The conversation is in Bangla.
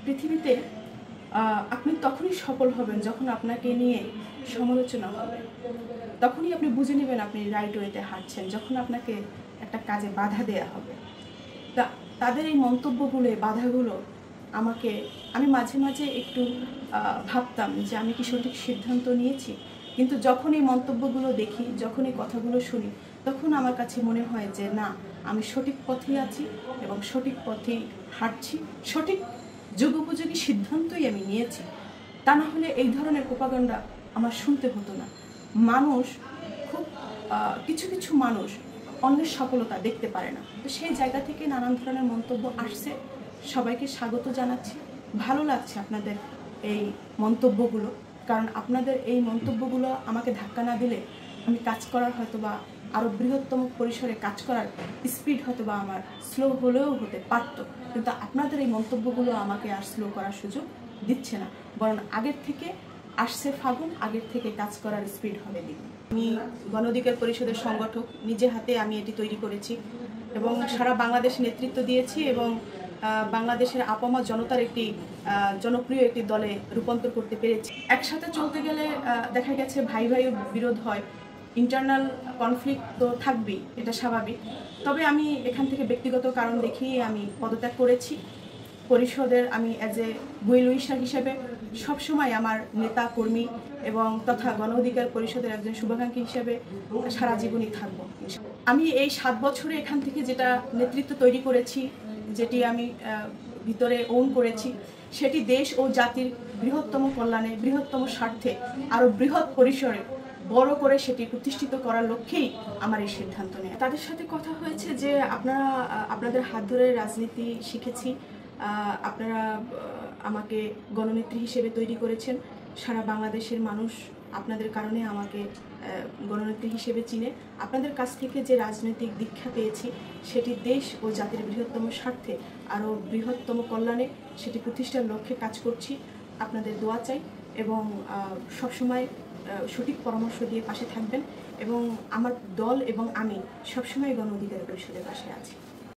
পৃথিবীতে আপনি তখনই সফল হবেন যখন আপনাকে নিয়ে সমালোচনা হবে। তখনই আপনি বুঝে নেবেন আপনি রাইট ওয়েতে হাঁটছেন, যখন আপনাকে একটা কাজে বাধা দেয়া হবে। তাদের এই মন্তব্যগুলো, এই বাধাগুলো আমি মাঝে মাঝে একটু ভাবতাম যে আমি কি সঠিক সিদ্ধান্ত নিয়েছি। কিন্তু যখন এই মন্তব্যগুলো দেখি, যখন এই কথাগুলো শুনি, তখন আমার কাছে মনে হয় যে না, আমি সঠিক পথেই আছি এবং সঠিক পথেই হাঁটছি, সঠিক যুগোপযোগী সিদ্ধান্তই আমি নিয়েছি। তা না হলে এই ধরনের প্রোপাগান্ডা আমার শুনতে হতো না। কিছু কিছু মানুষ অন্যের সফলতা দেখতে পারে না, তো সেই জায়গা থেকে নানান ধরনের মন্তব্য আসছে। সবাইকে স্বাগত জানাচ্ছি। ভালো লাগছে আপনাদের এই মন্তব্যগুলো, কারণ আপনাদের এই মন্তব্যগুলো আমাকে ধাক্কা না দিলে আমি কাজ করার হয়তোবা আরও বৃহত্তম পরিসরে কাজ করার স্পিড হয়তোবা আমার স্লো হলেও হতে পারত, কিন্তু আপনাদের এই মন্তব্যগুলো আমাকে আর স্লো করার সুযোগ দিচ্ছে না, বরং আগের থেকে আসছে ফাগুন, আগের থেকে কাজ করার স্পিড হবে দ্বিগুণ। আমি গণ অধিকার পরিষদের সংগঠক, নিজে হাতে আমি এটি তৈরি করেছি এবং সারা বাংলাদেশ নেতৃত্ব দিয়েছি এবং বাংলাদেশের আপামর জনতার একটি জনপ্রিয় একটি দলে রূপান্তর করতে পেরেছি। একসাথে চলতে গেলে দেখা গেছে ভাই ভাই বিরোধ হয়, ইন্টারনাল কনফ্লিক্ট তো থাকবেই, এটা স্বাভাবিক। তবে আমি এখান থেকে ব্যক্তিগত কারণ দেখিয়ে আমি পদত্যাগ করেছি পরিষদের। আমি অ্যাজ এ গুইলুইসা হিসেবে সবসময় আমার নেতা কর্মী এবং তথা গণ অধিকার পরিষদের একজন শুভাকাঙ্ক্ষী হিসেবে সারা জীবনই থাকবো। আমি এই 7 বছরে এখান থেকে যেটা নেতৃত্ব তৈরি করেছি, যেটি আমি ভিতরে ওন করেছি, সেটি দেশ ও জাতির বৃহত্তম কল্যাণে, বৃহত্তম স্বার্থে আরও বৃহৎ পরিসরে বড় করে সেটি প্রতিষ্ঠিত করার লক্ষ্যেই আমার এই সিদ্ধান্ত নেয়। তাদের সাথে কথা হয়েছে যে আপনাদের হাত ধরে রাজনীতি শিখেছি, আপনারা আমাকে গণনেত্রী হিসেবে তৈরি করেছেন, সারা বাংলাদেশের মানুষ আপনাদের কারণে আমাকে গণনেত্রী হিসেবে চিনে। আপনাদের কাছ থেকে যে রাজনৈতিক দীক্ষা পেয়েছি সেটি দেশ ও জাতির বৃহত্তম স্বার্থে আরও বৃহত্তম কল্যাণে সেটি প্রতিষ্ঠার লক্ষ্যে কাজ করছি। আপনাদের দোয়া চাই এবং সবসময় সঠিক পরামর্শ দিয়ে পাশে থাকবেন এবং আমার দল এবং আমি সবসময় গণ অধিকার পরিষদের পাশে আছি।